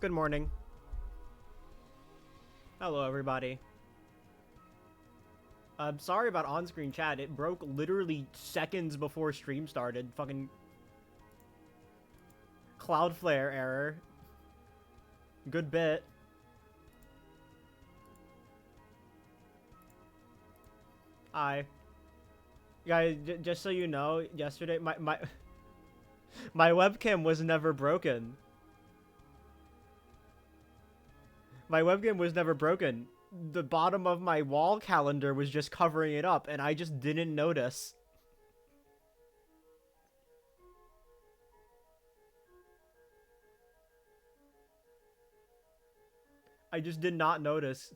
Good morning. Hello, everybody. I'm sorry about on-screen chat. It broke literally seconds before stream started. Fucking Cloudflare error. Good bit. Hi. Guys, just so you know, yesterday my my webcam was never broken. My webcam was never broken. The bottom of my wall calendar was just covering it up, and I just didn't notice. I just did not notice.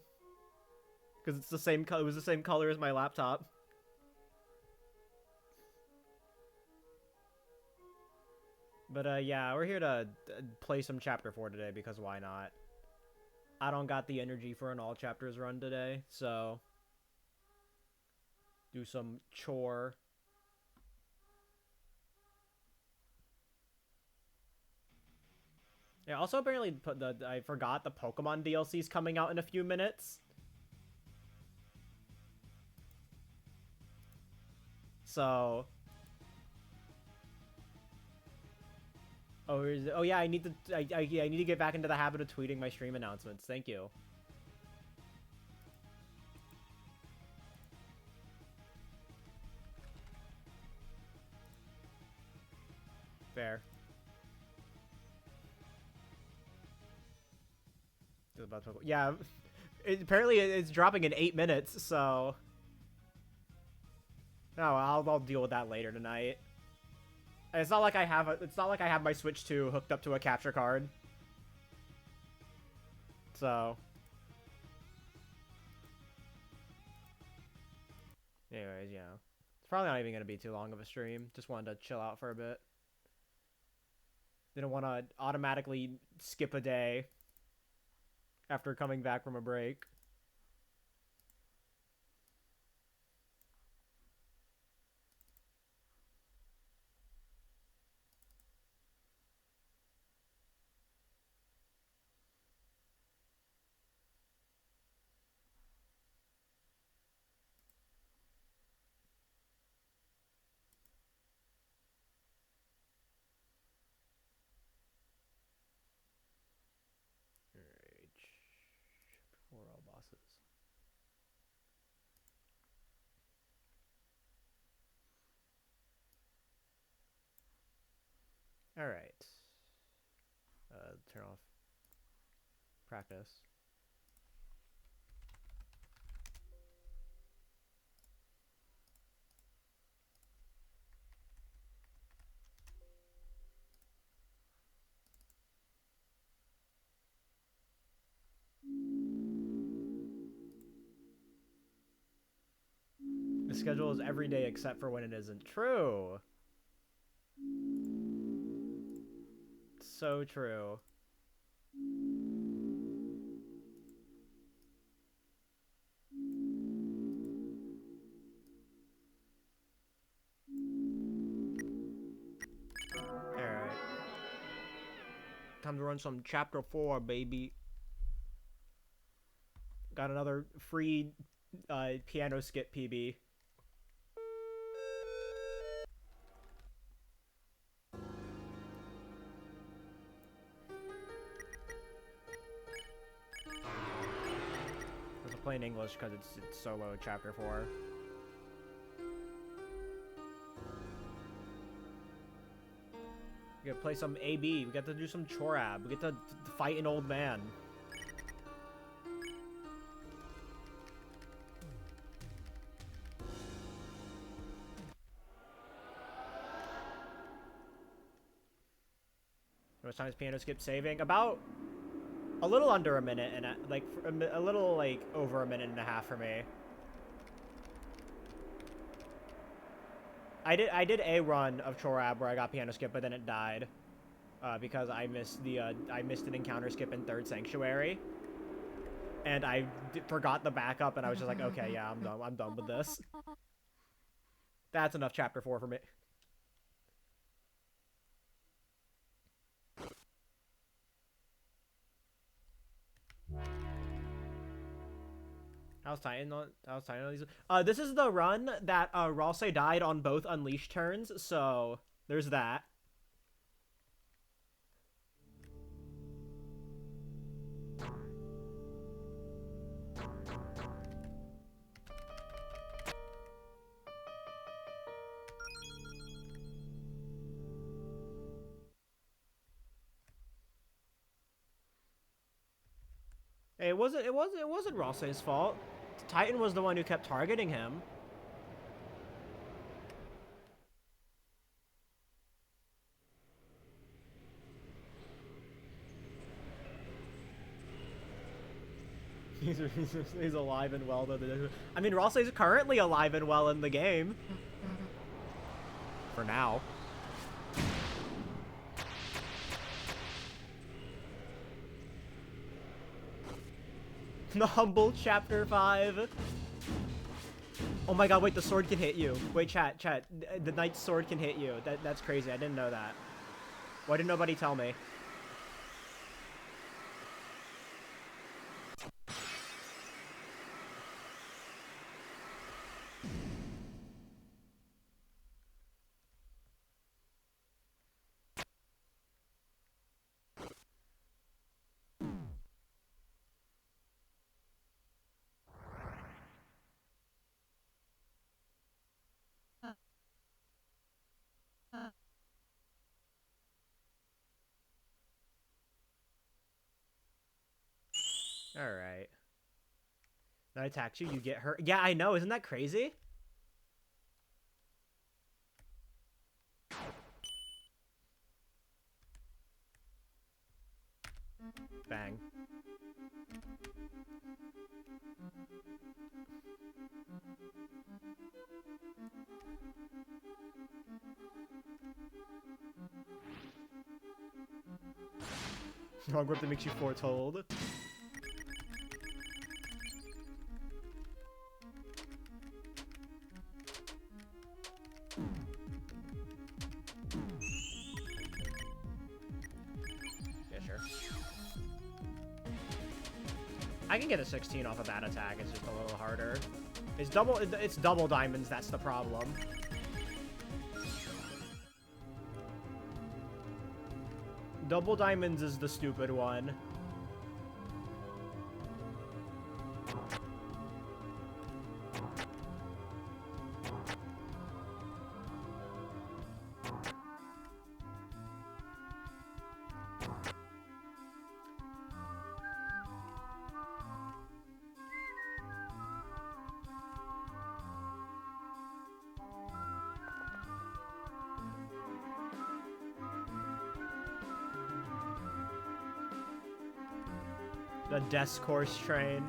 Because it's the same color. It was the same color as my laptop. But yeah, we're here to play some Chapter 4 today, because why not? I don't got the energy for an all chapters run today, so do some chore. Yeah, also apparently I forgot the Pokemon DLC's coming out in a few minutes. So oh yeah, I need to I need to get back into the habit of tweeting my stream announcements. Thank you. Fair. Yeah, apparently it's dropping in 8 minutes, so no, I'll deal with that later tonight. It's not like I have my Switch 2 hooked up to a capture card. So anyways, yeah. It's probably not even going to be too long of a stream. Just wanted to chill out for a bit. Didn't want to automatically skip a day after coming back from a break. Alright. Chapter 4 all bosses. Alright. Turn off practice. The schedule is every day except for when it isn't. True. So true. Alright. Time to run some Chapter 4, baby. Got another free piano skip PB. It's plain English because it's solo Chapter 4. We gotta play some AB. We got to do some Chorab. We get to fight an old man. How much time is piano skip saving? About a little under a minute, and like a little like over a minute and a half for me. I did a run of Chorab where I got piano skip, but then it died because I missed an encounter skip in Third Sanctuary, and I forgot the backup, and I was just like, okay, yeah, I'm done with this. That's enough Chapter 4 for me. How's Titan on? How's Titan on these? This is the run that Ralsei died on both Unleashed turns, so there's that. Hey, it wasn't Ralsei's fault. Titan was the one who kept targeting him. He's alive and well, though. I mean, Ralsei's currently alive and well in the game. For now. The Humble Chapter 5. Oh my god, wait, the sword can hit you. Wait, chat. The knight's sword can hit you. That's crazy. I didn't know that. Why did nobody tell me? Alright. That attacks you, you get hurt. Yeah, I know. Isn't that crazy? Bang. Wrong grip that makes you foretold. Yeah, sure. I can get a 16 off of that attack. It's just a little harder. It's double diamonds. That's the problem. Double diamonds is the stupid one. The Death Course train.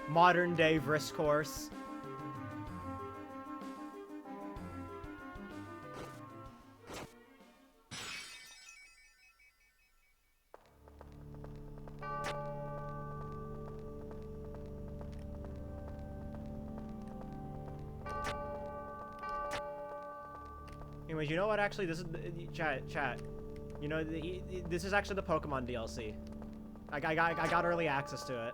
Modern day Vrisk course. Anyways, you know what? Actually, this is chat. You know, this is actually the Pokemon DLC. I got early access to it.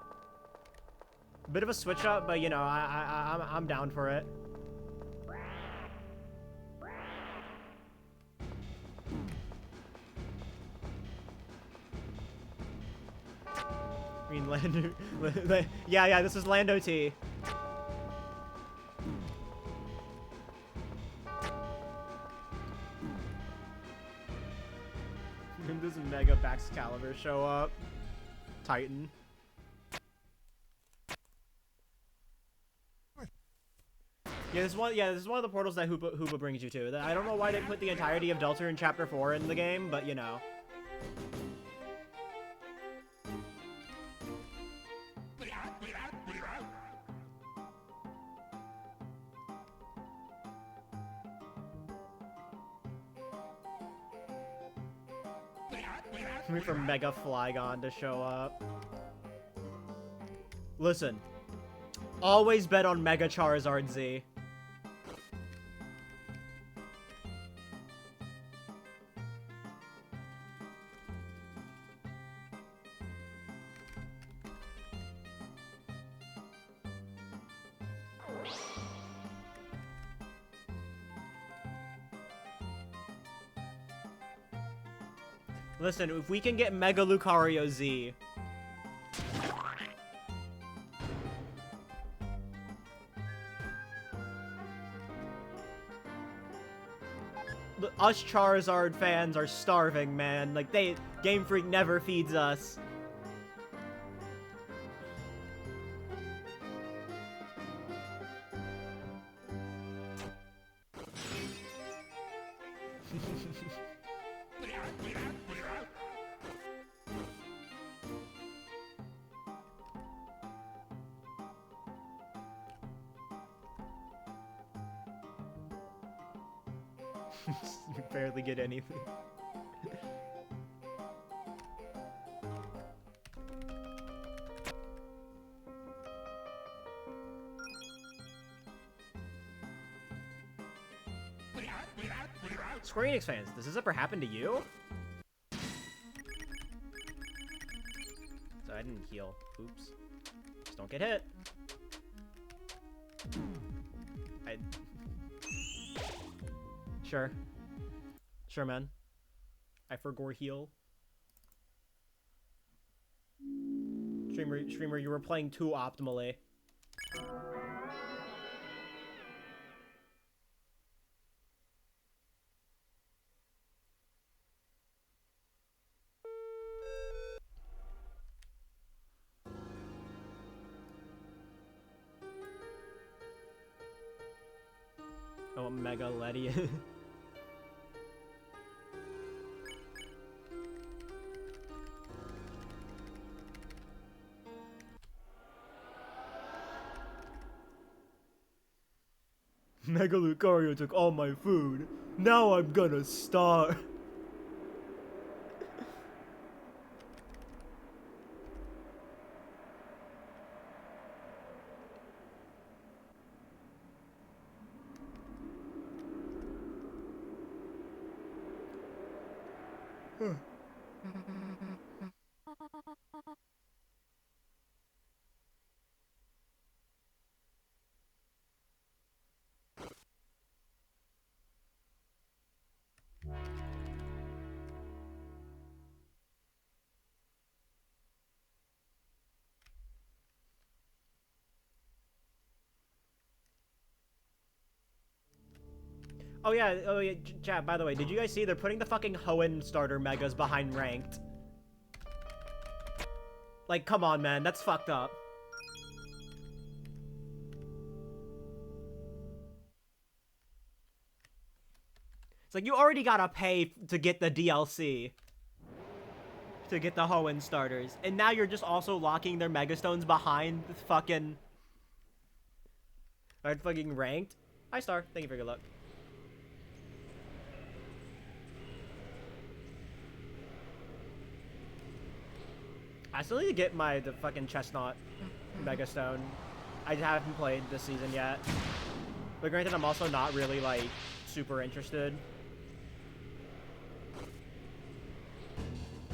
Bit of a switch up, but you know, I'm down for it. I mean, Lando. Yeah, this is Lando T. When does Mega Baxcalibur show up? Titan. Yeah, this is one of the portals that Hoopa brings you to. I don't know why they put the entirety of Deltarune Chapter 4 in the game, but you know. Wait for Mega Flygon to show up. Listen. Always bet on Mega Charizard Z. Listen, if we can get Mega Lucario Z... Us Charizard fans are starving, man. Like, Game Freak never feeds us. You barely get anything. Square Enix fans, does this ever happen to you? So I didn't heal. Oops. Just don't get hit. Sure. Sure, man. I forgot heal. Streamer, you were playing too optimally. Oh, Mega Ledian. Mega Lucario took all my food. Now I'm gonna starve. Oh yeah, chat, by the way, did you guys see they're putting the fucking Hoenn starter megas behind ranked? Like, come on, man, that's fucked up. It's like, you already gotta pay to get the DLC. To get the Hoenn starters. And now you're just also locking their Megastones behind the fucking... Alright, fucking ranked. Hi, Star. Thank you for your luck. I still need to get the fucking Chestnut Megastone. I haven't played this season yet. But granted, I'm also not really, like, super interested.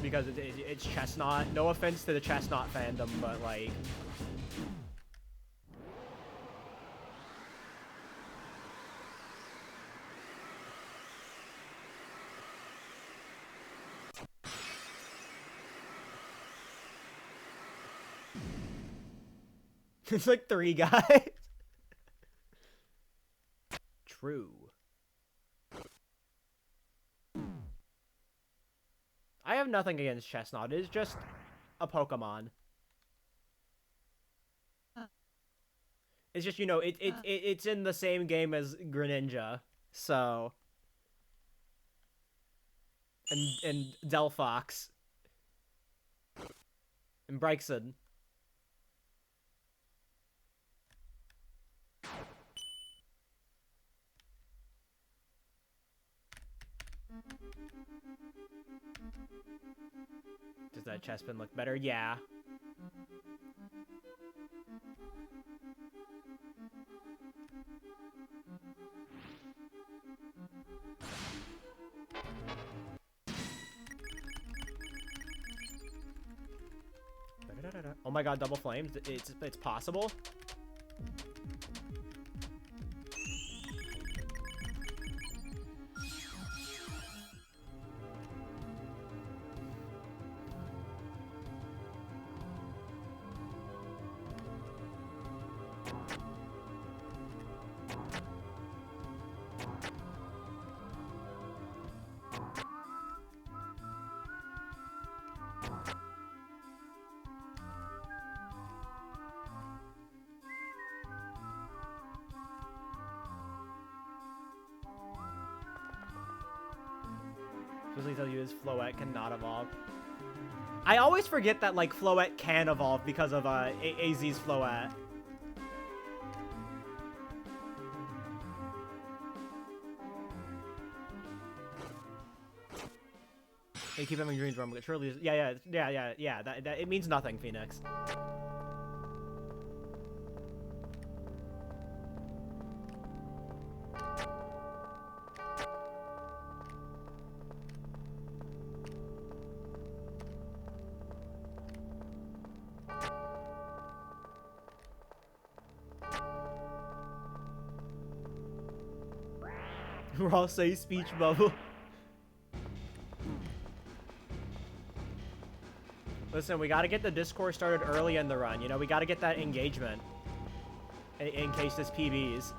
Because it's Chestnut. No offense to the Chestnut fandom, but, like... It's like 3 guys. True. I have nothing against Chestnut. It's just a Pokemon. It's just, you know, it's in the same game as Greninja, so... And Delphox. And Brixton. Does that Chespin look better? Yeah. Oh my god, double flames. It's possible. Weasley tells you his Floette cannot evolve. I always forget that, like, Floette can evolve because of AZ's Floette. They keep having dreams wrong, but surely, yeah. That it means nothing, Phoenix. Raw say speech bubble. Listen, we gotta get the Discord started early in the run, you know? We gotta get that engagement. In case this PBs.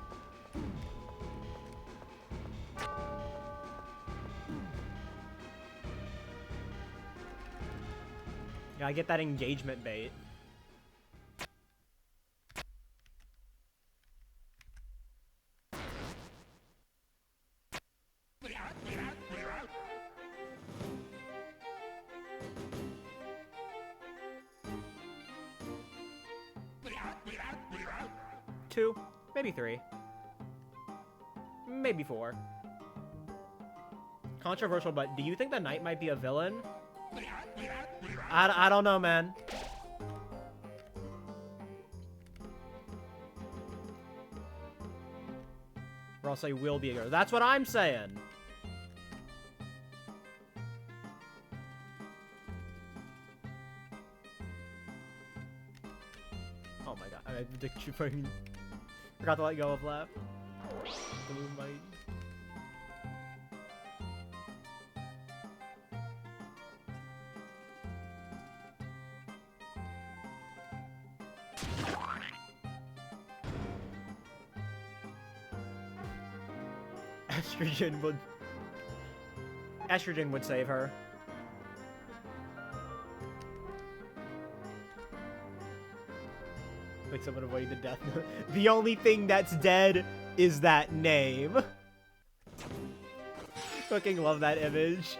Gotta get that engagement bait. Two, maybe three, maybe four. Controversial, but do you think the knight might be a villain? I don't know, man. Or I'll say will be a girl. That's what I'm saying. Oh my god, I forgot to let go of left. Blue might. Estrogen would save her. Like someone avoiding the death note. The only thing that's dead is that name. Fucking love that image.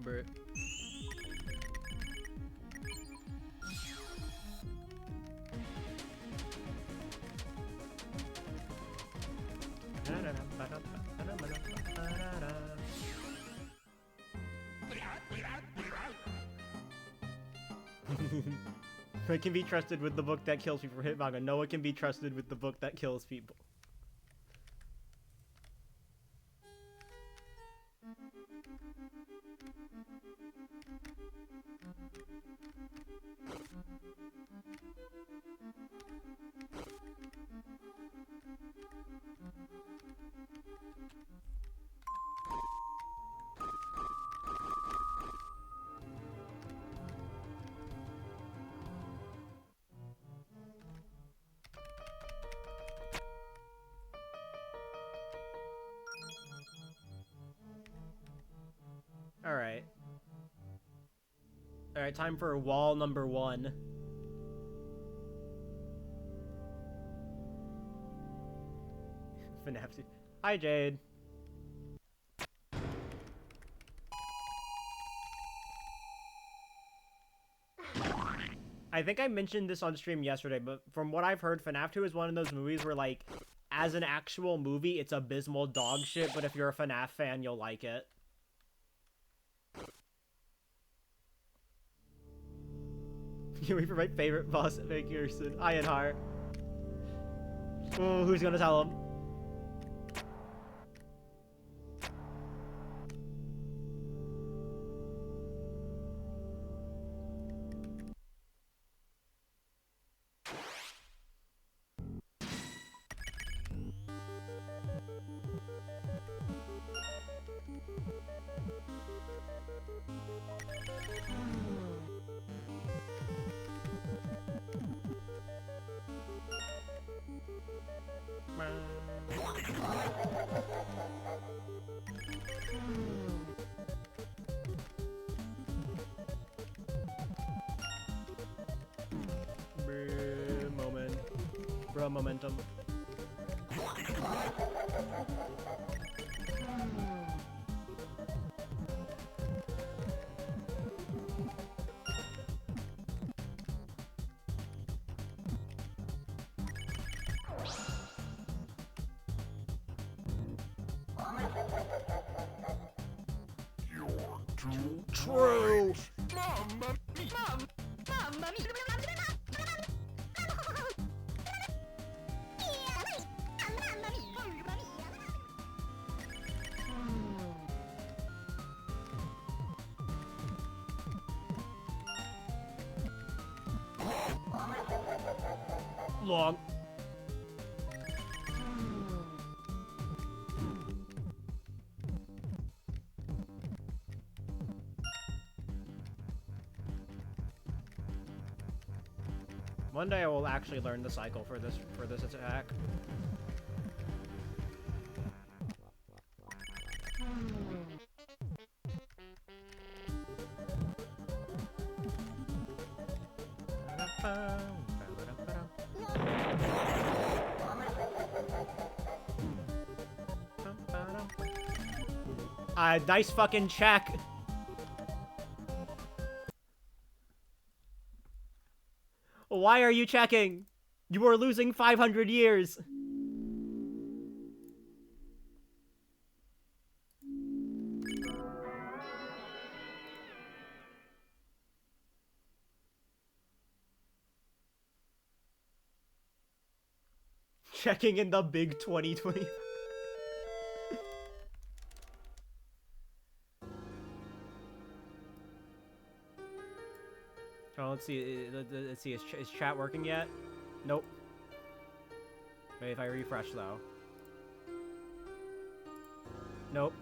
Bert. It can be trusted with the book that kills people for hit manga. No, it can be trusted with the book that kills people. Alright. Alright, time for wall number 1. FNAF. Hi, Jade. I think I mentioned this on stream yesterday, but from what I've heard, FNAF 2 is one of those movies where, like, as an actual movie, it's abysmal dog shit, but if you're a FNAF fan, you'll like it. Can we for my favorite boss at Vancouverson? Ironheart. Oh, who's gonna tell him? Momentum. You're too True. Mamma mia. Long. One day I will actually learn the cycle for this attack. Nice fucking check. Why are you checking? You are losing 500 years. Checking in the big 2020. Oh, let's see. Let's see. Is chat working yet? Nope. Maybe if I refresh though. Nope.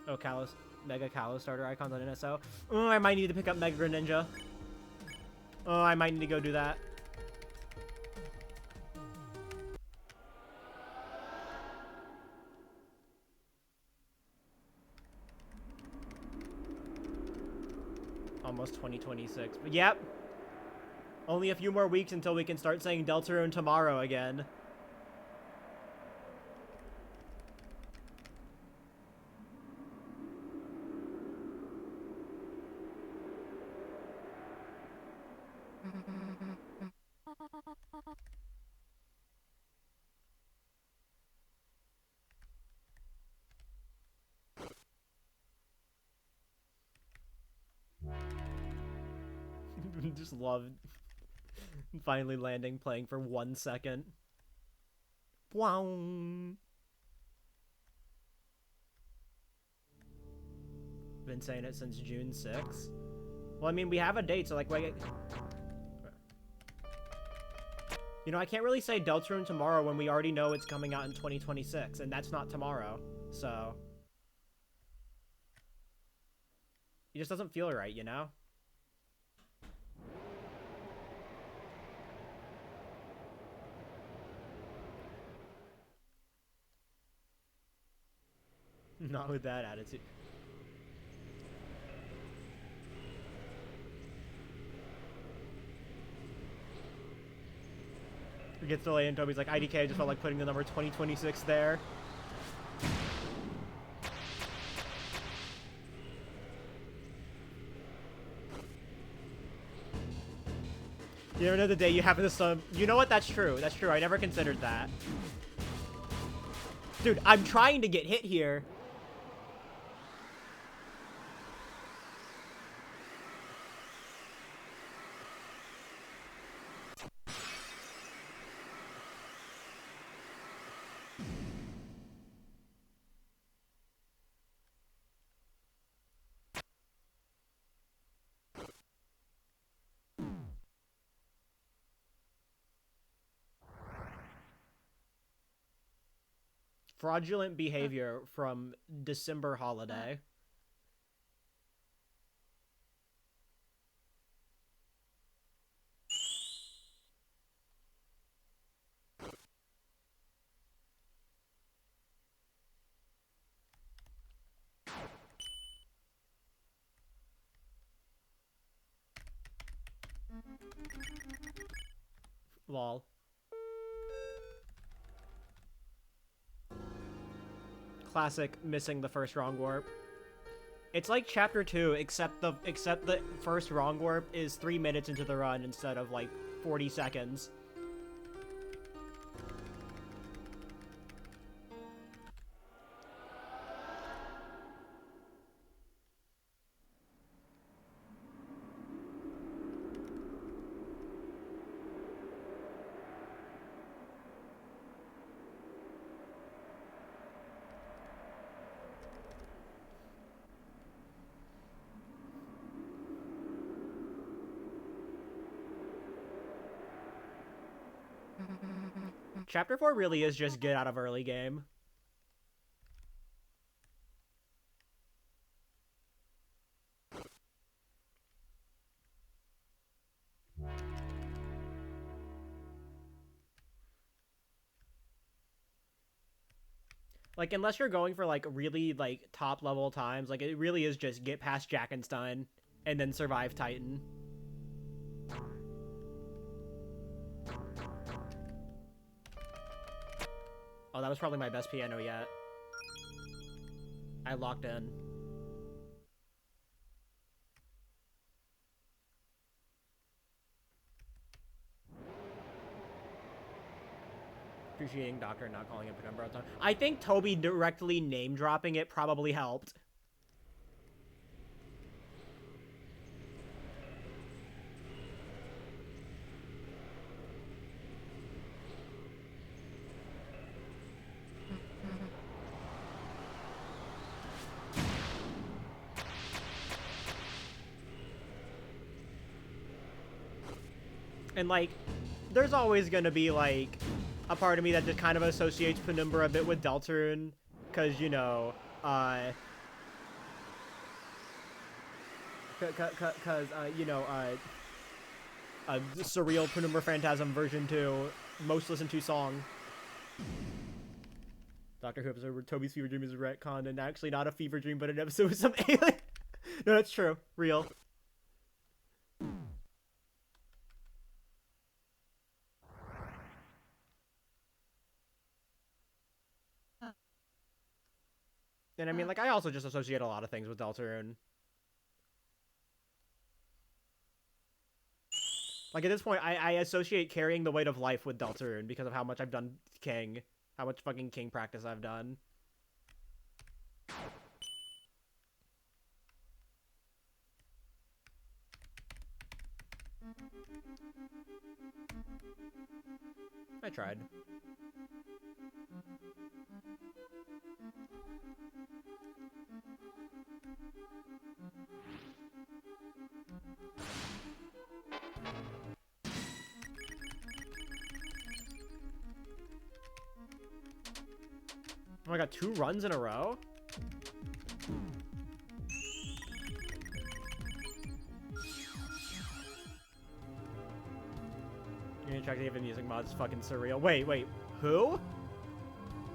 Oh, Mega Kalos starter icons on NSO. Oh, I might need to pick up Mega Greninja. Oh, I might need to go do that. Almost 2026. But yep. Only a few more weeks until we can start saying Deltarune tomorrow again. Just loved finally landing, playing for 1 second. Wow. Been saying it since June 6th. Well, I mean, we have a date, so like, wait. You know, I can't really say Deltarune tomorrow when we already know it's coming out in 2026, and that's not tomorrow, so. It just doesn't feel right, you know? Not with that attitude. It gets delayed and Toby's like, IDK, I just felt like putting the number 2026 there. You never know the day you happen to sub. You know what? That's true. That's true. I never considered that. Dude, I'm trying to get hit here. fraudulent behavior from December holiday. Lol. Classic missing the first wrong warp. It's like chapter 2, except the first wrong warp is 3 minutes into the run instead of like 40 seconds. Chapter 4 really is just get out of early game. Like, unless you're going for, like, really, like, top-level times, like, it really is just get past Jackenstein and then survive Titan. Oh, that was probably my best piano yet. I locked in. Appreciating Doctor not calling it Penumbra on time. I think Toby directly name-dropping it probably helped. And, like, there's always gonna be, like, a part of me that just kind of associates Penumbra a bit with Deltarune, because, you know, Surreal Penumbra Phantasm version 2, most listened to song. Doctor Who episode where Toby's fever dream is a retcon and actually not a fever dream, but an episode with some alien. No, that's true. Real. And I mean, like, I also just associate a lot of things with Deltarune. Like, at this point, I associate carrying the weight of life with Deltarune because of how much I've done King. How much fucking King practice I've done. I tried. Oh, I got 2 runs in a row? You're gonna check the music mods, fucking surreal. Wait, who?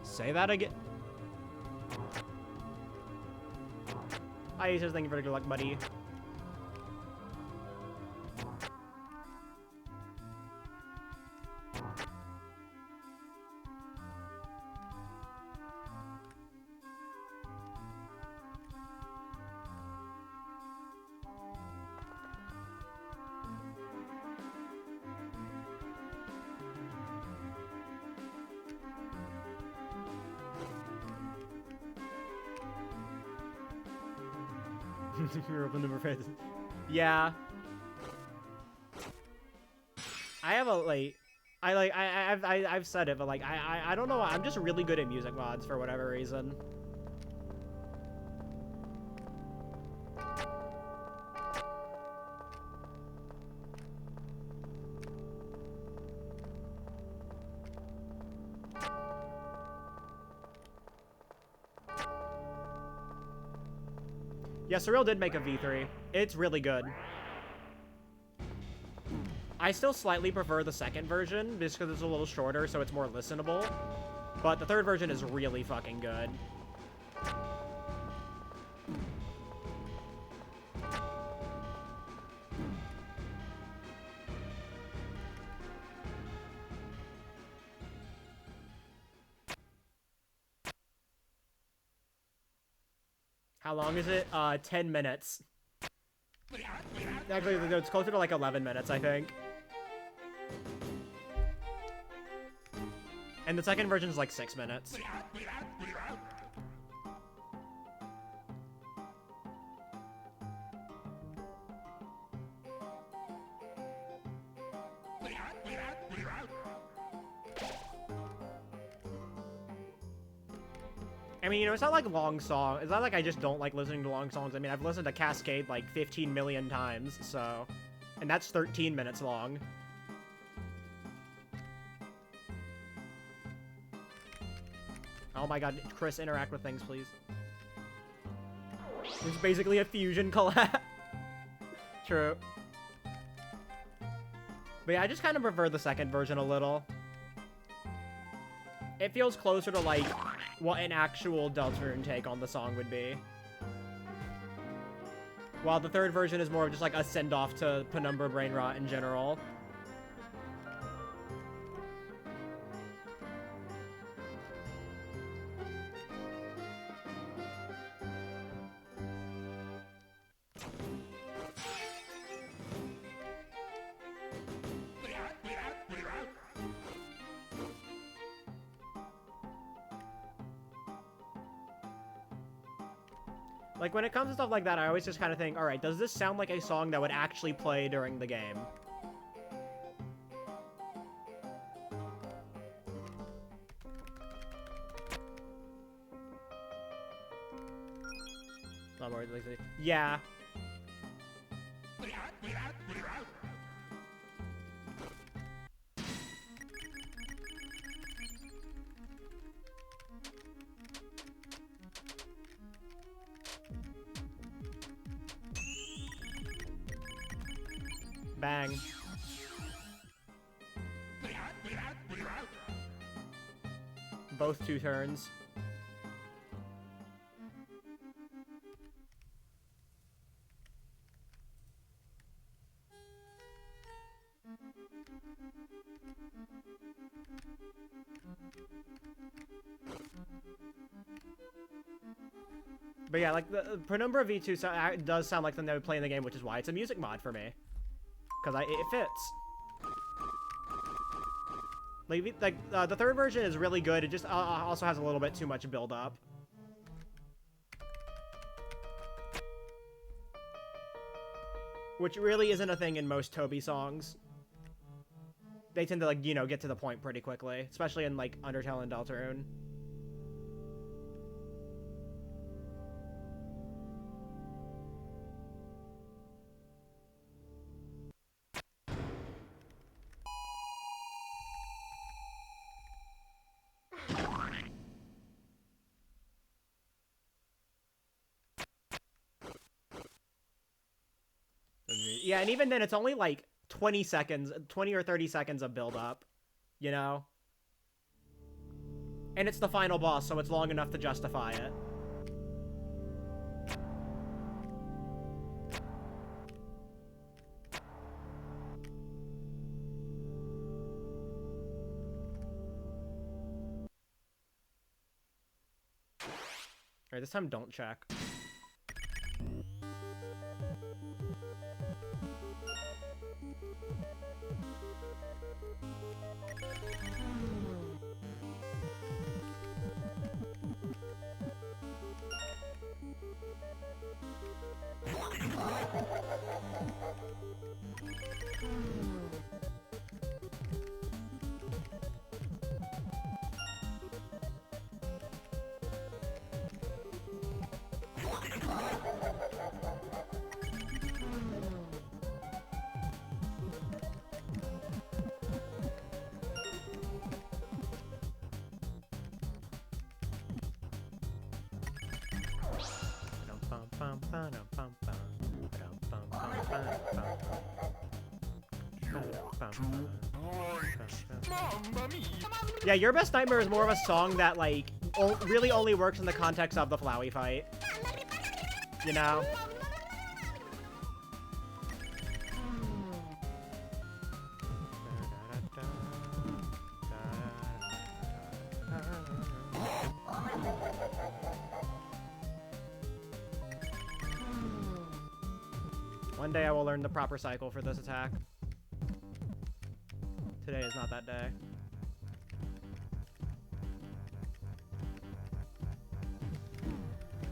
Say that again. Hi, Aces, thank you for the good luck, buddy. Yeah. I have a, like, I've said it, but, like, I don't know, I'm just really good at music mods for whatever reason. Yeah, Surreal did make a V3. It's really good. I still slightly prefer the second version, just because it's a little shorter, so it's more listenable. But the third version is really fucking good. How long is it? 10 minutes. Actually, it's closer to like 11 minutes, I think. And the second version is like 6 minutes. I mean, you know, it's not like long song. It's not like I just don't like listening to long songs. I mean, I've listened to Cascade like 15 million times, so... And that's 13 minutes long. Oh my god, Chris, interact with things, please. It's basically a fusion collab. True. But yeah, I just kind of prefer the second version a little. It feels closer to, like, what an actual Deltarune take on the song would be. While the third version is more of just, like, a send-off to Penumbra Brain Rot in general. Like, when it comes to stuff like that, I always just kind of think, alright, does this sound like a song that would actually play during the game? Yeah. Bang. Both 2 turns. But yeah, like, the Penumbra V2 does sound like something that would play in the game, which is why it's a music mod for me. Because it fits. Like the third version is really good. It just also has a little bit too much build-up. Which really isn't a thing in most Toby songs. They tend to, like, you know, get to the point pretty quickly. Especially in, like, Undertale and Deltarune. Yeah, and even then, it's only, like, 20 seconds, 20 or 30 seconds of build-up, you know? And it's the final boss, so it's long enough to justify it. Alright, this time don't check. Bum, bum, bum, Mamma mia! Yeah, Your Best Nightmare is more of a song that, like, really only works in the context of the Flowey fight. You know? One day I will learn the proper cycle for this attack. Today is not that day.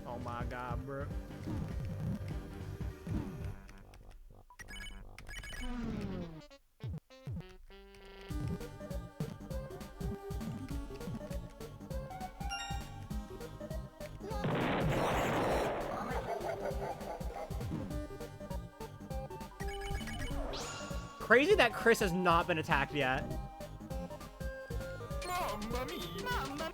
Oh my god, bro. Crazy that Chris has not been attacked yet. Mamma mia! Mamma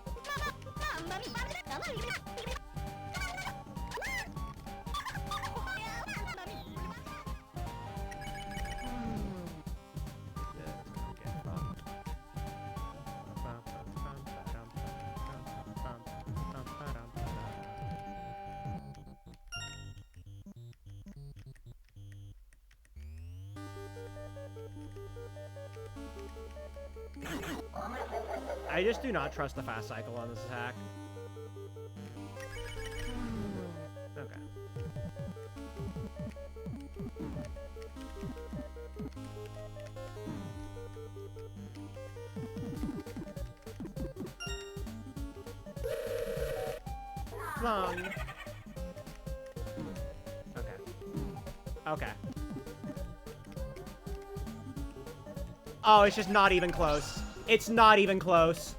I just do not trust the fast cycle on this attack. Okay. Long. Okay. Okay. Oh, it's just not even close. It's not even close.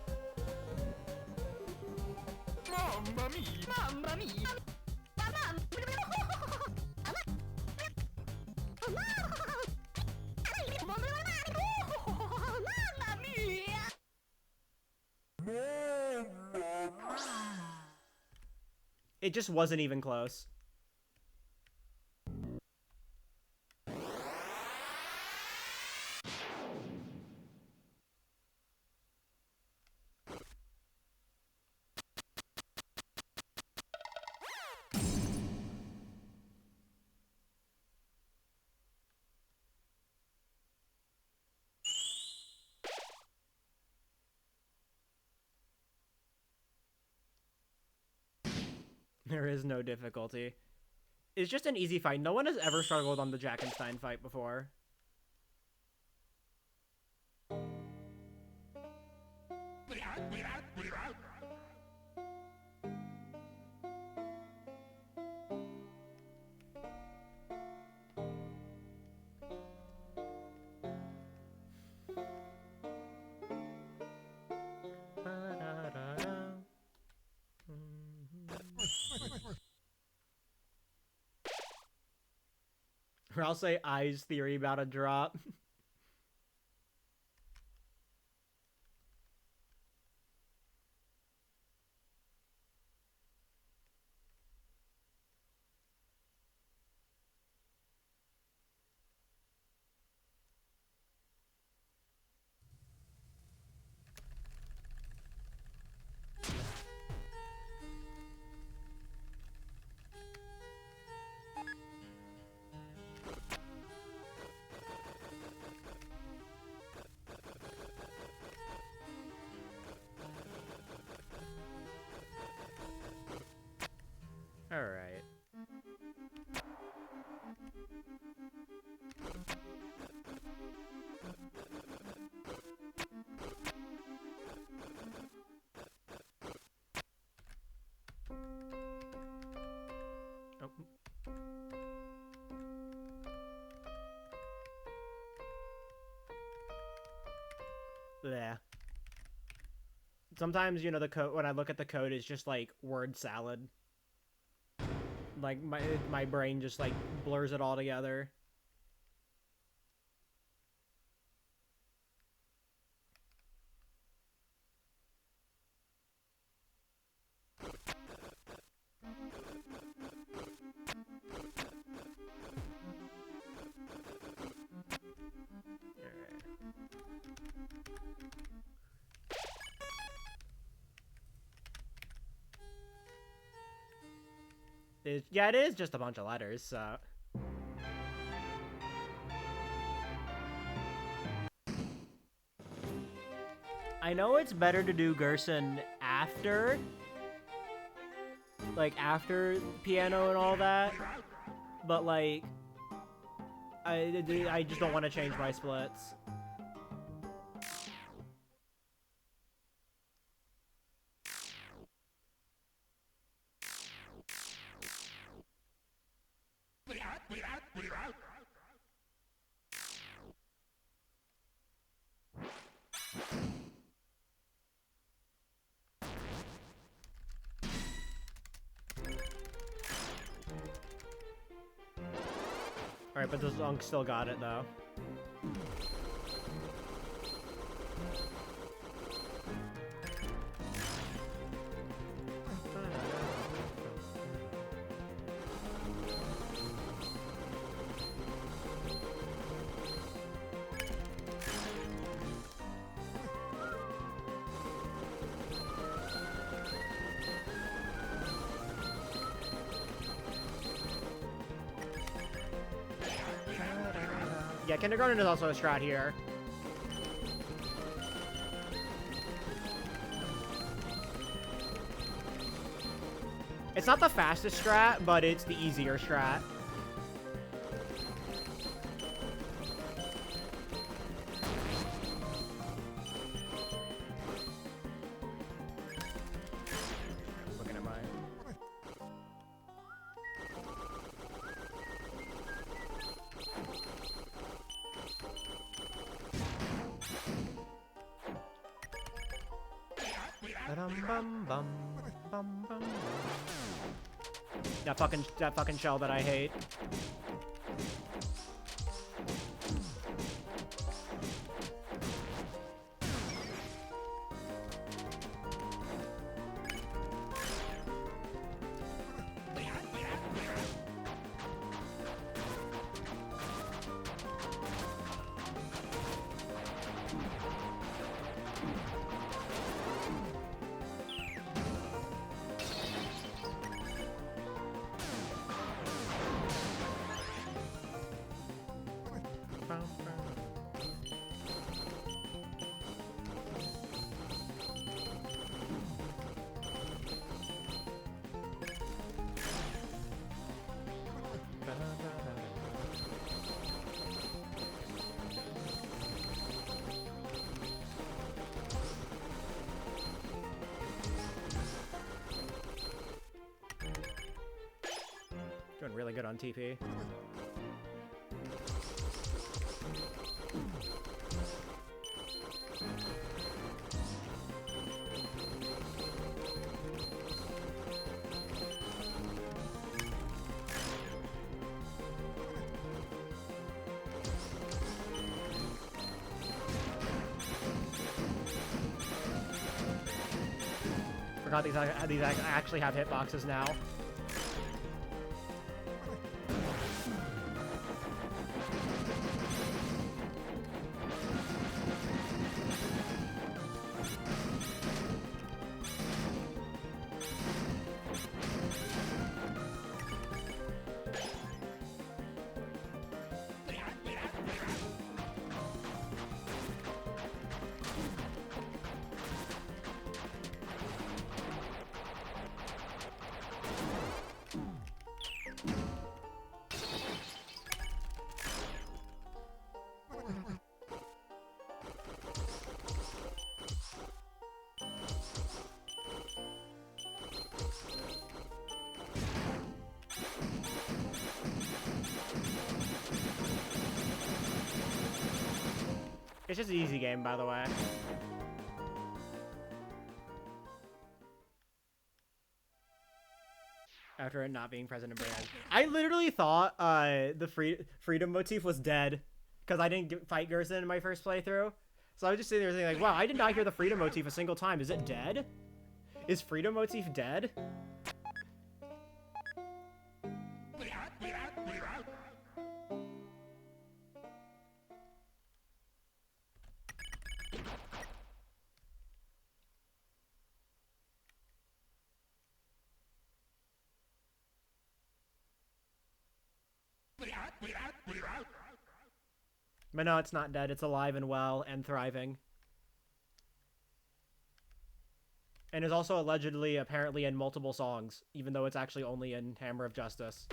Mamma mia! Mamma mia! It just wasn't even close. There is no difficulty. It's just an easy fight. No one has ever struggled on the Jackenstein fight before. Or I'll say Eyes theory about a drop. All right. Oh. Yeah. Sometimes, you know, the code, when I look at the code, it's just like word salad. Like my brain just like blurs it all together. Yeah, it is just a bunch of letters, so... I know it's better to do Gerson after... Like, after piano and all that. But, like... I just don't want to change my splits. Alright, but the Zunk still got it, though. Yeah, Kindergarten is also a strat here. It's not the fastest strat, but it's the easier strat. Looking at my... That fucking shell that I hate. Doing really good on TP. Forgot these actually have hitboxes now. It's just an easy game, by the way. After it not being present in Brain. I literally thought the freedom motif was dead because I didn't fight Gerson in my first playthrough. So I was just sitting there thinking like, wow, I did not hear the freedom motif a single time. Is it dead? Is freedom motif dead? But no, it's not dead. It's alive and well and thriving. And is also allegedly, apparently, in multiple songs, even though it's actually only in Hammer of Justice.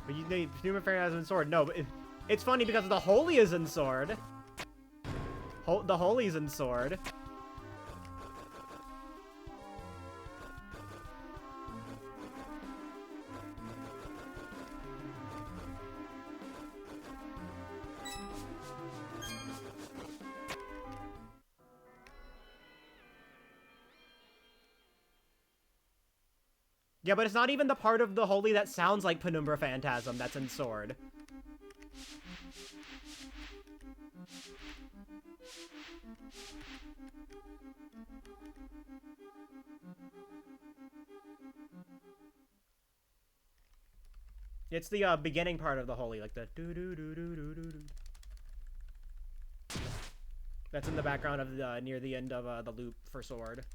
But the Human Fairy has in Sword. No, but it's funny because the Holy is in Sword. The Holy's in Sword. Yeah, but it's not even the part of the Holy that sounds like Penumbra Phantasm that's in Sword. It's the beginning part of the Holy, like the doo doo doo doo doo doo doo. That's in the background of the near the end of the loop for Sword.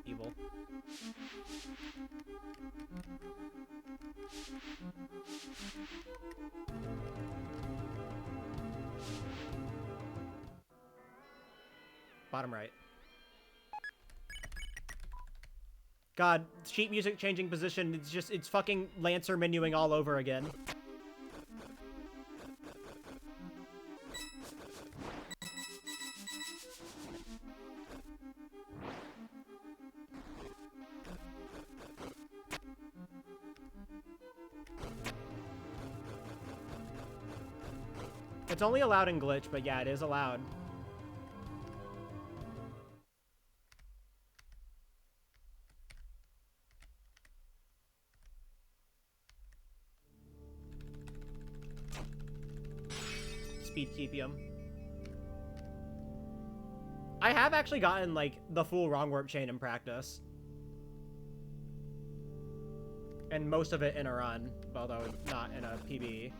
Evil. Bottom right. God, sheet music changing position, it's fucking Lancer menuing all over again. It's only allowed in Glitch, but yeah, it is allowed. Speed Keepium. I have actually gotten, like, the full Wrong Warp chain in practice. And most of it in a run, although not in a PB.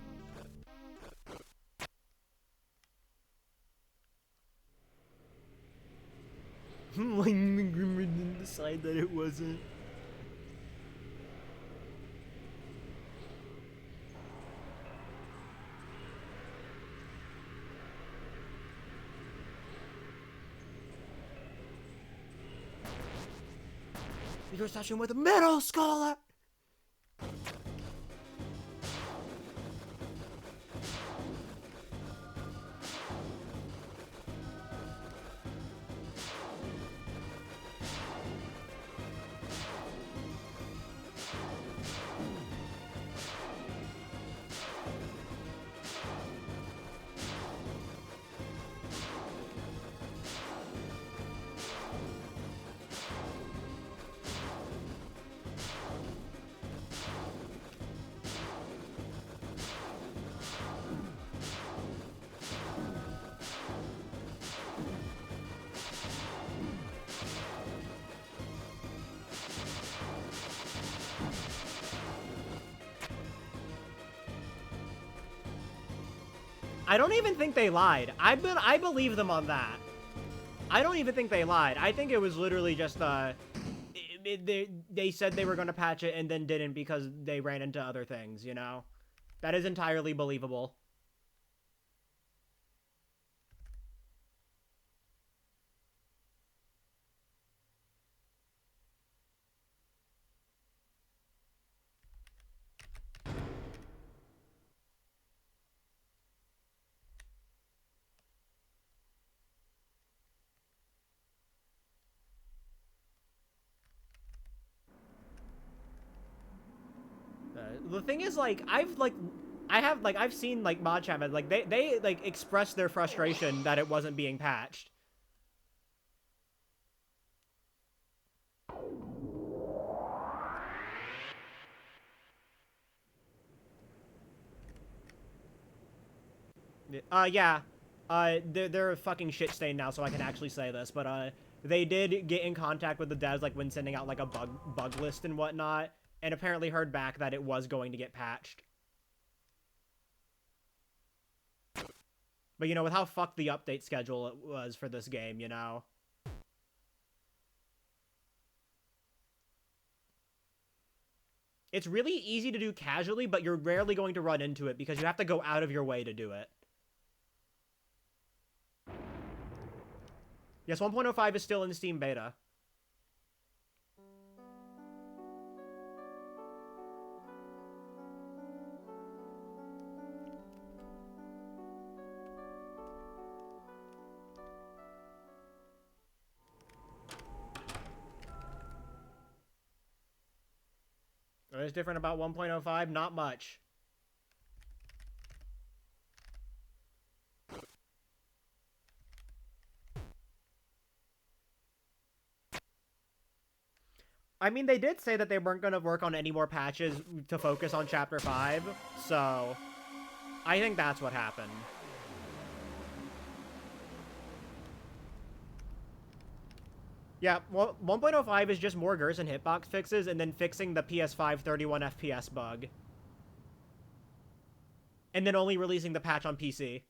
Lightning Grimmer didn't decide that it wasn't. You're touching with a Metal Scholar! I don't even think they lied. I believe them on that. I don't even think they lied. I think it was literally just they said they were going to patch it and then didn't because they ran into other things, you know? That is entirely believable. The thing is, like, I've seen, like, mod chat, like, they like, expressed their frustration that it wasn't being patched. Yeah. They're a fucking shit stain now, so I can actually say this, but, they did get in contact with the devs, like, when sending out, like, a bug list and whatnot, and apparently heard back that it was going to get patched. But, you know, with how fucked the update schedule it was for this game, you know? It's really easy to do casually, but you're rarely going to run into it because you have to go out of your way to do it. Yes, 1.05 is still in Steam beta. What is different about 1.05? Not much. I mean, they did say that they weren't going to work on any more patches to focus on Chapter 5, so I think that's what happened. Yeah, well, 1.05 is just more Gerson hitbox fixes and then fixing the PS5 31 FPS bug. And then only releasing the patch on PC.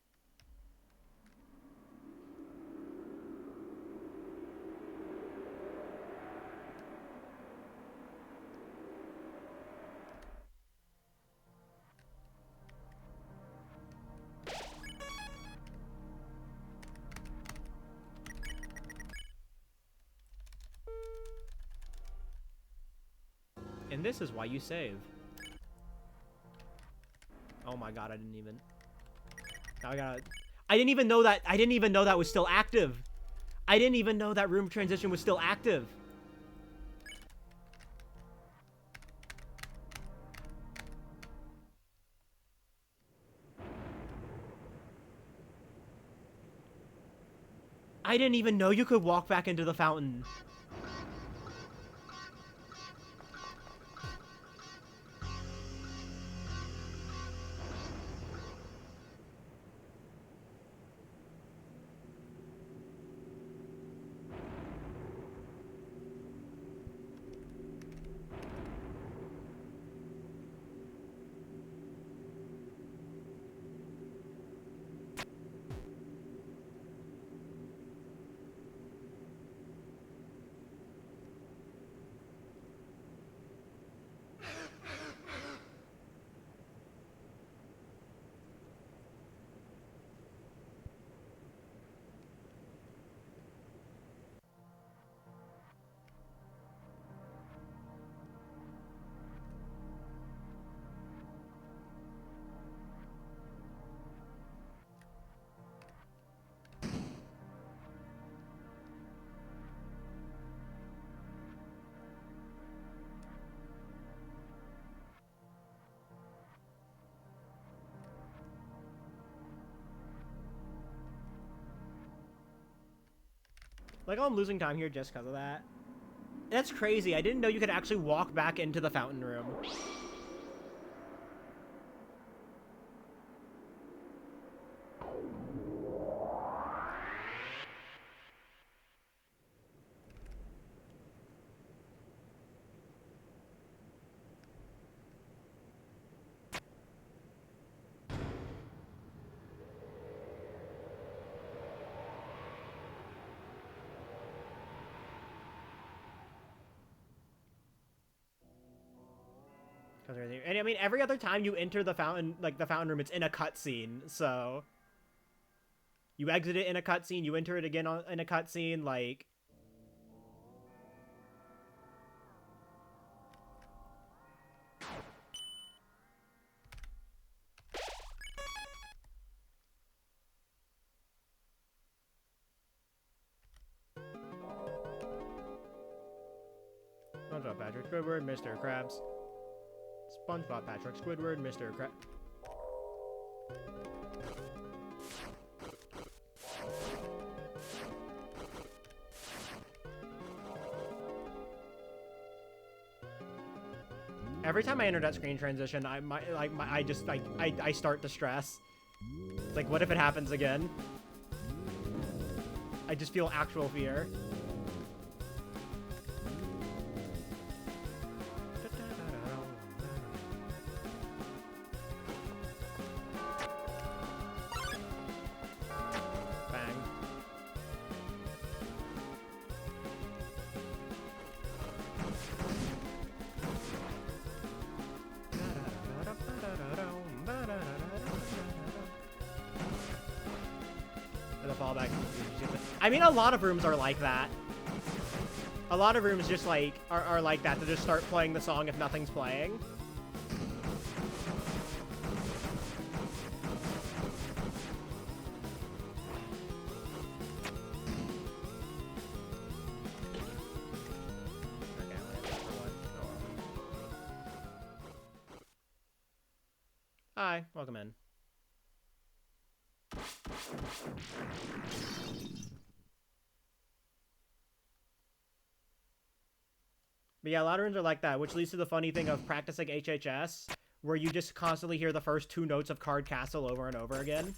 And this is why you save. Oh my god, I didn't even... Now I gotta... I didn't even know that was still active. I didn't even know that room transition was still active. I didn't even know you could walk back into the fountain. Like, I'm losing time here just because of that. That's crazy. I didn't know you could actually walk back into the fountain room. And I mean, every other time you enter the fountain, like the fountain room, it's in a cutscene. So you exit it in a cutscene, you enter it again in a cutscene. Like, what's up, Patrick Squidward, Mr. Krabs? SpongeBob, Patrick, Squidward, Mr. Every time I enter that screen transition, I start to stress. It's like, what if it happens again? I just feel actual fear. I mean, a lot of rooms are like that. A lot of rooms just like are like that. To just start playing the song if nothing's playing. Hi, welcome in. But yeah, a lot of rooms are like that, which leads to the funny thing of practicing HHS, where you just constantly hear the first 2 notes of Card Castle over and over again.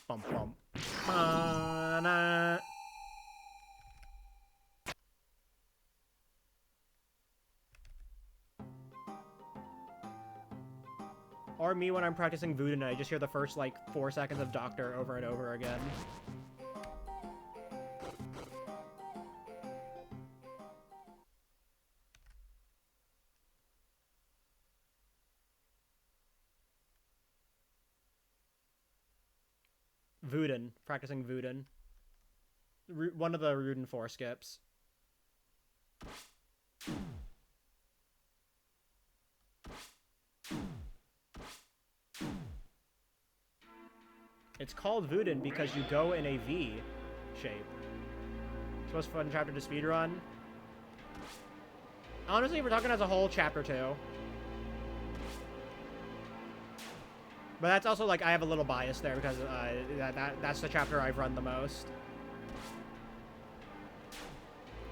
Bum bum. Ba-na. Or me when I'm practicing Voodoo and I just hear the first, like, 4 seconds of Doctor over and over again. Voodoo. Practicing Voodoo. One of the Ruden 4 skips. It's called Voodoo because you go in a V shape. It's the most fun chapter to speedrun. Honestly, if we're talking as a whole, chapter 2. But that's also, like, I have a little bias there because that's the chapter I've run the most.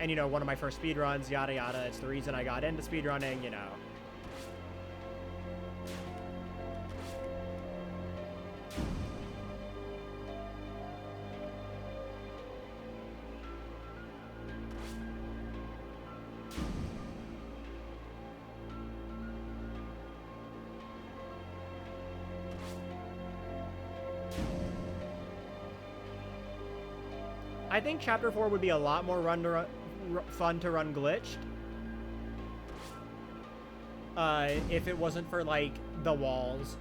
And, you know, one of my first speedruns, yada yada. It's the reason I got into speedrunning, you know. I think Chapter 4 would be a lot more fun to run glitched. If it wasn't for, like, the walls.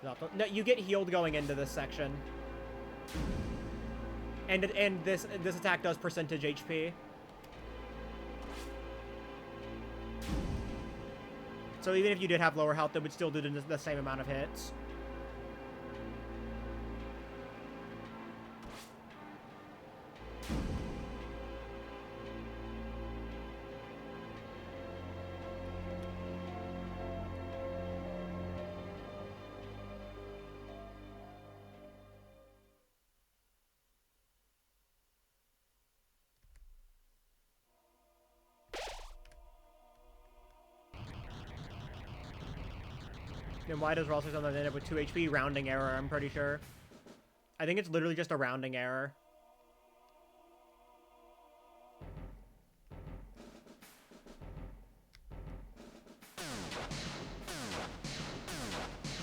No, you get healed going into this section. And this attack does percentage HP. So even if you did have lower health, it would still do the same amount of hits. And why does Rolls sometimes end up with 2 HP? Rounding error, I'm pretty sure. I think it's literally just a rounding error.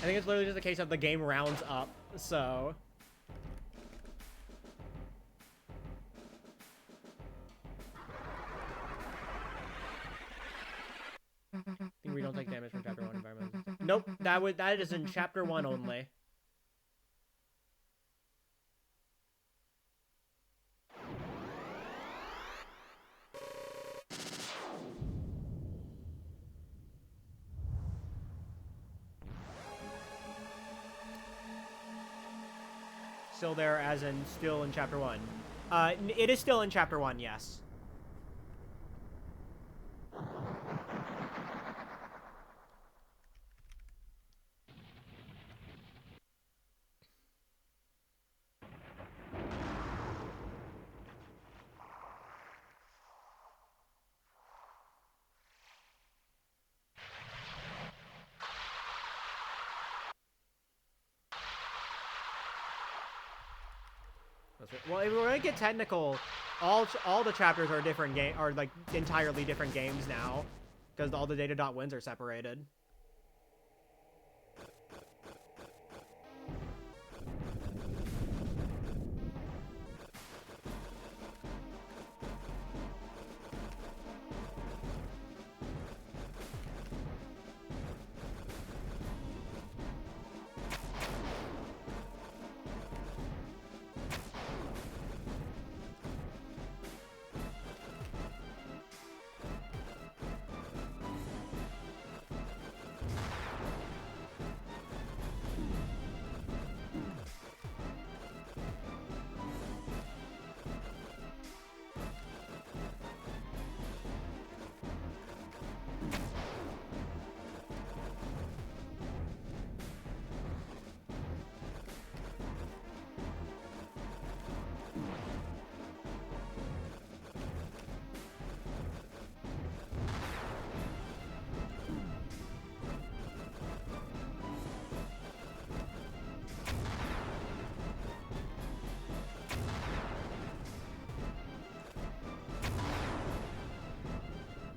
I think it's literally just a case of the game rounds up, so... I think we don't take damage from Chapter 1 environment. Nope, that is in Chapter 1 only. Still there as in still in chapter 1. It is still in chapter 1, yes. Well, if we're gonna get technical, all the chapters are different are like entirely different games now, because all the data.wins are separated.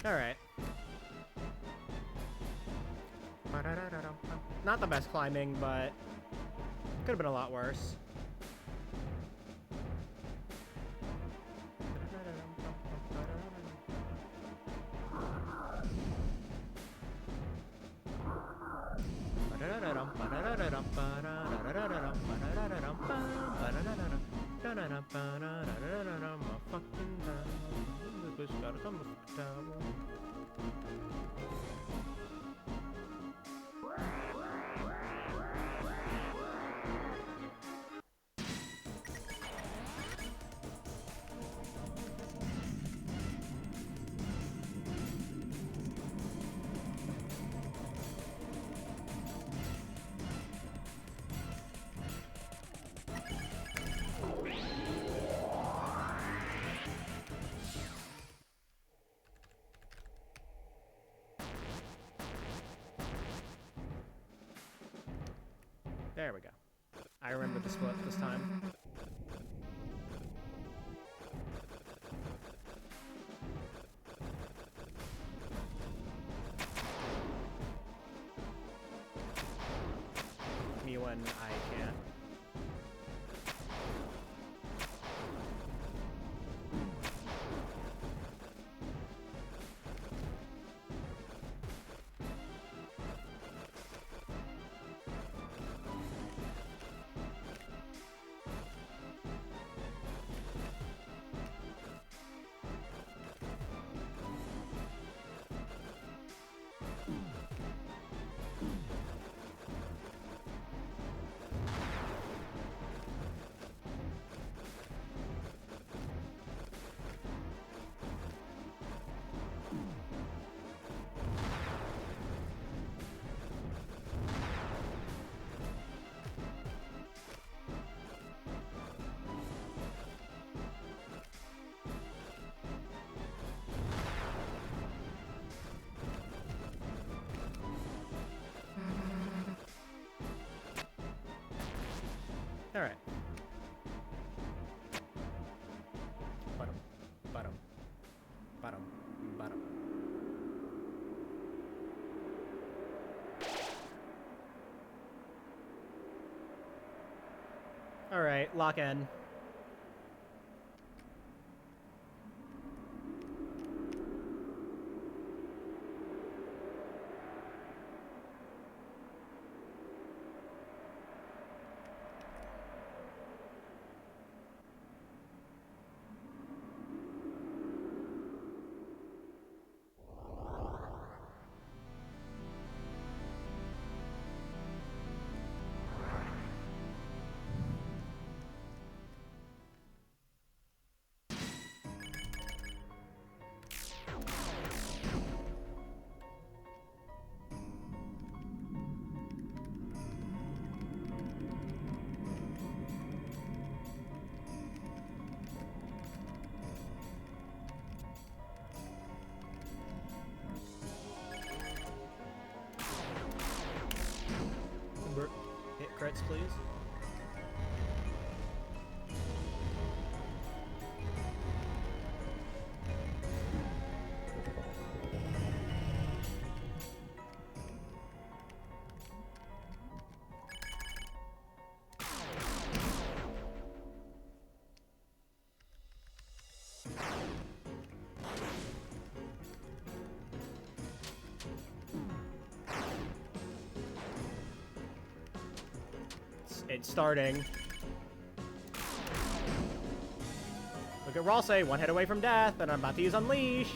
Alright. Not the best climbing, but could have been a lot worse. There we go. I remember the split this time. Me when I can't. All right. Bottom, bottom, bottom, bottom. All right, lock in. Yes, please. It's starting. Look at Ralsei, one hit away from death, and I'm about to use Unleash.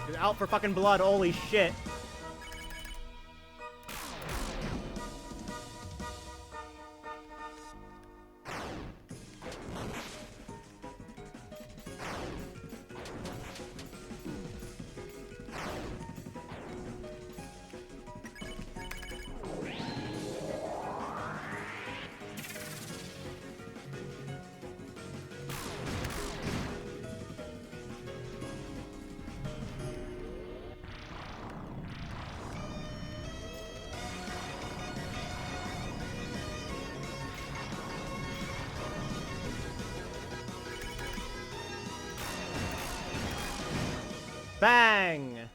He's out for fucking blood, holy shit. Bang!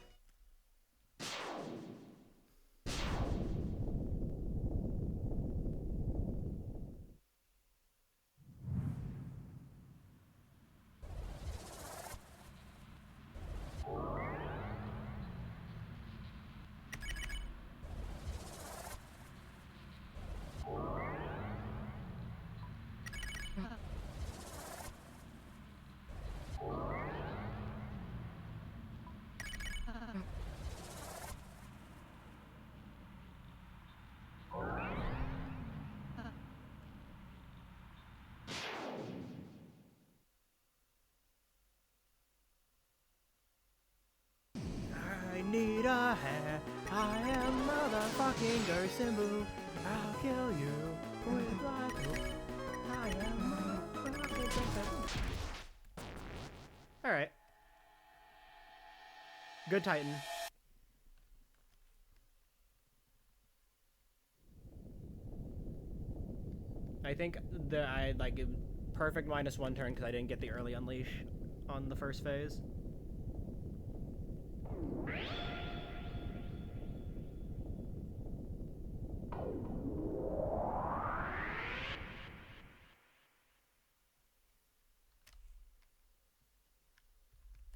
I need a hand. I am motherfucking Gersimbu. I'll kill you with my hook. I am motherfucking Gersimbu. Alright. Good Titan. I think that I like perfect -1 turn because I didn't get the early unleash on the first phase.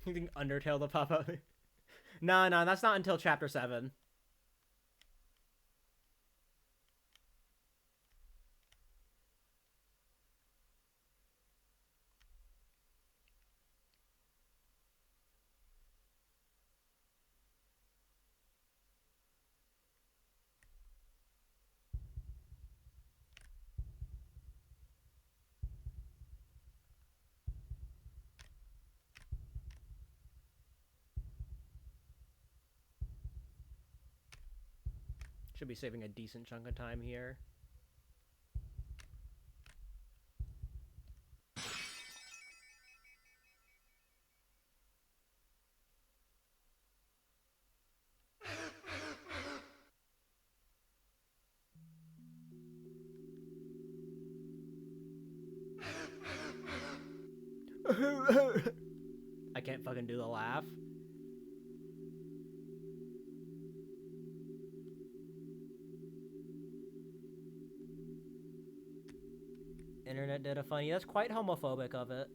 You think Undertale to pop up? No, that's not until chapter 7. Should be saving a decent chunk of time here. I can't fucking do the laugh. Internet did a funny. That's quite homophobic of it.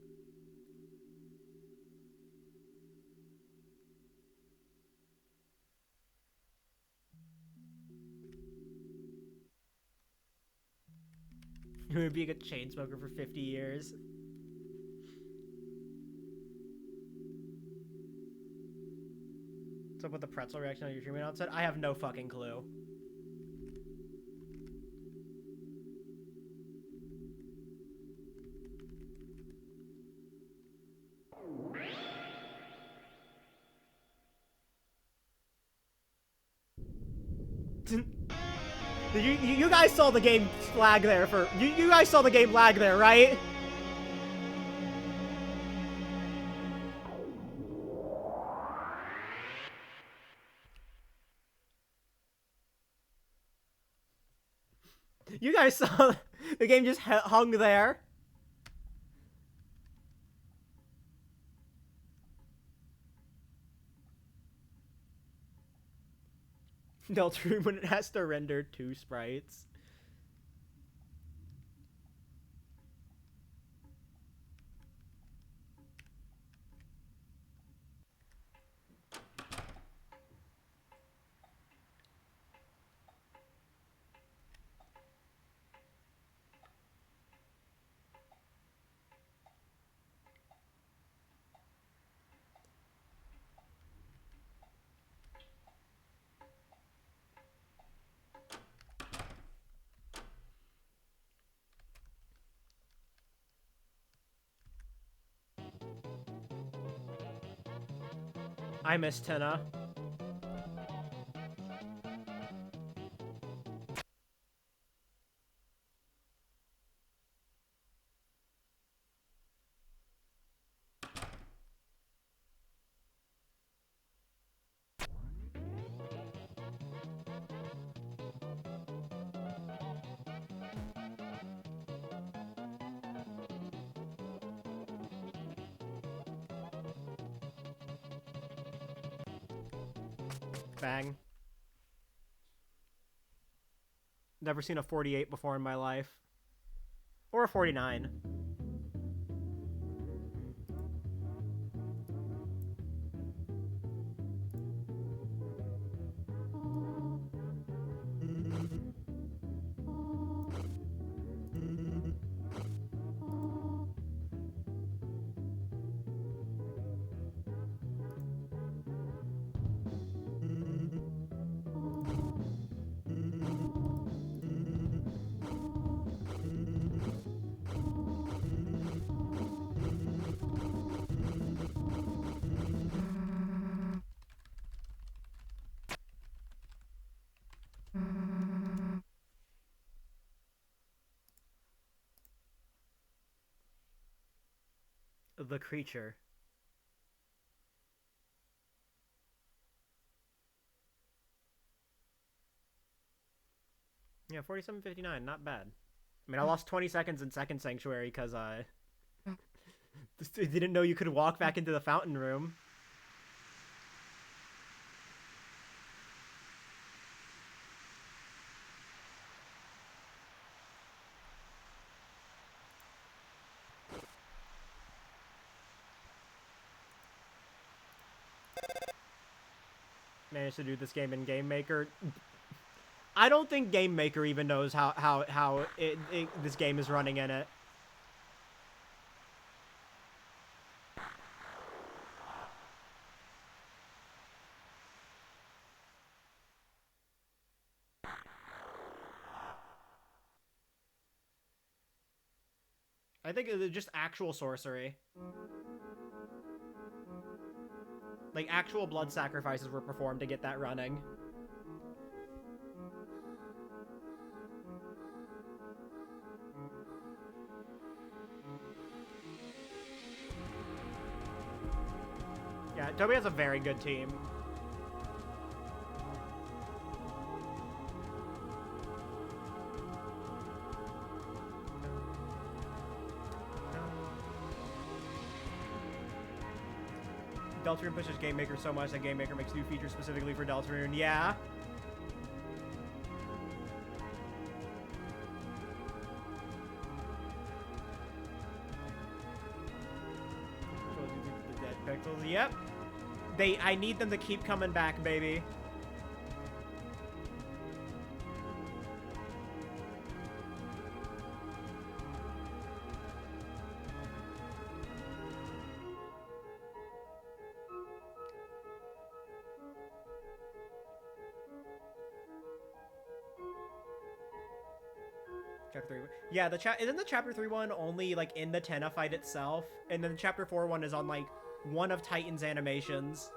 You would be a chain smoker for 50 years. What's up with the pretzel reaction on your streaming outset? I have no fucking clue. You guys saw the game lag there for you guys saw the game lag there, right? You guys saw the game just hung there. Deltarune when it has to render 2 sprites. I miss Tina. Bang. Never seen a 48 before in my life. Or a 49. The creature. Yeah, 47.59, not bad. I mean, I lost 20 seconds in Second Sanctuary because I didn't know you could walk back into the fountain room. Managed to do this game in Game Maker. I don't think Game Maker even knows how this game is running in it. I think it's just actual sorcery. Like, actual blood sacrifices were performed to get that running. Yeah, Toby has a very good team. Deltarune pushes Game Maker so much that Game Maker makes new features specifically for Deltarune. Yeah. The dead pixels. Yep. I need them to keep coming back, baby. Chapter 3. Yeah, isn't the Chapter 3 one only like in the Tenna fight itself? And then the Chapter 4 one is on like one of Titan's animations.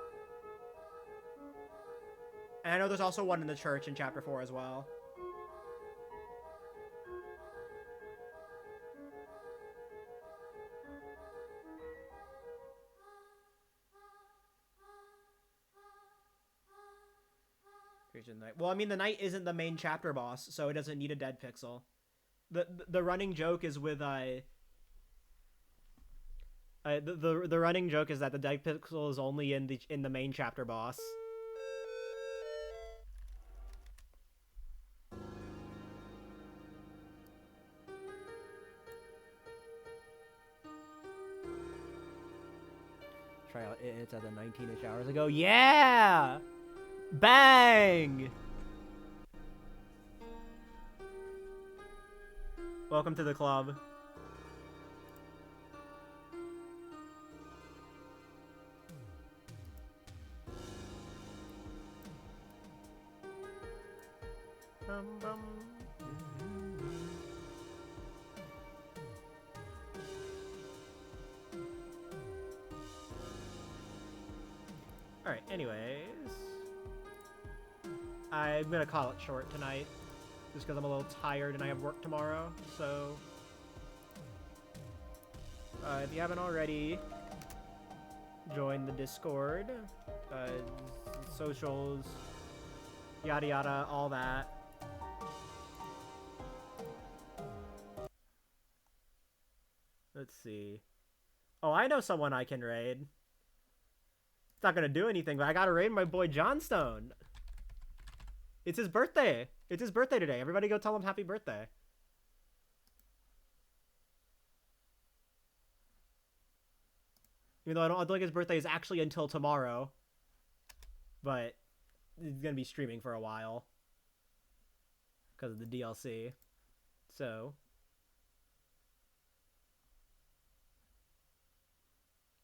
And I know there's also one in the church in Chapter 4 as well. Well, I mean, the Knight isn't the main chapter boss, so it doesn't need a dead pixel. The running joke is with the running joke is that the dead pixel is only in the main chapter boss. Try out it's at the 19-ish hours ago. Yeah! Bang! Welcome to the club. Bum, bum. Alright, anyways. I'm gonna call it short tonight. Just because I'm a little tired and I have work tomorrow, so... if you haven't already, join the Discord, socials, yada yada, all that. Let's see. Oh, I know someone I can raid. It's not gonna do anything, but I gotta raid my boy Johnstone. It's his birthday. It's his birthday today. Everybody go tell him happy birthday. Even though I don't think his birthday is actually until tomorrow. But he's gonna be streaming for a while. Because of the DLC. So.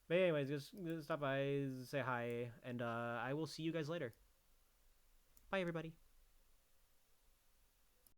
But anyways, just stop by, say hi, and I will see you guys later. Bye, everybody.